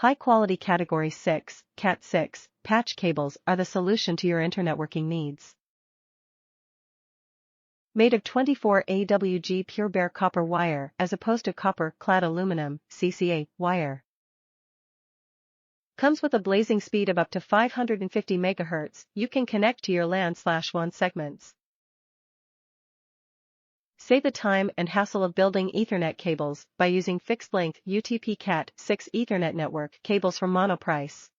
High-quality Category 6, Cat6, patch cables are the solution to your internetworking needs. Made of 24 AWG pure bare copper wire as opposed to copper clad aluminum CCA wire. Comes with a blazing speed of up to 550 MHz, you can connect to your LAN/WAN segments. Save the time and hassle of building Ethernet cables by using fixed-length UTP Cat6 Ethernet network cables from Monoprice.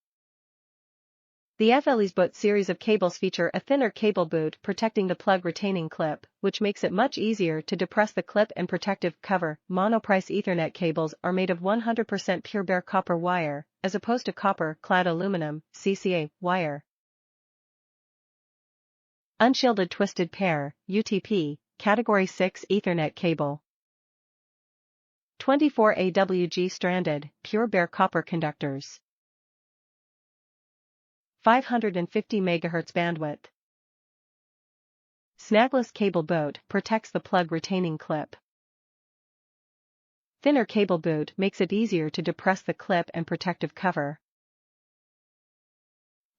The FLEXboot series of cables feature a thinner cable boot protecting the plug retaining clip, which makes it much easier to depress the clip and protective cover. Monoprice Ethernet cables are made of 100% pure bare copper wire, as opposed to copper clad aluminum CCA wire. Unshielded twisted pair UTP Category 6 Ethernet cable. 24 AWG stranded pure bare copper conductors. 550 MHz bandwidth. Snagless cable boot protects the plug retaining clip. Thinner cable boot makes it easier to depress the clip and protective cover.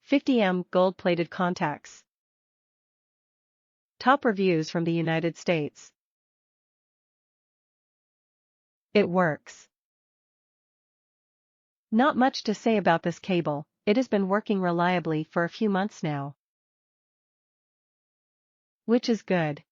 50 gold-plated contacts. Top reviews from the United States. It works. Not much to say about this cable. It has been working reliably for a few months now. Which is good.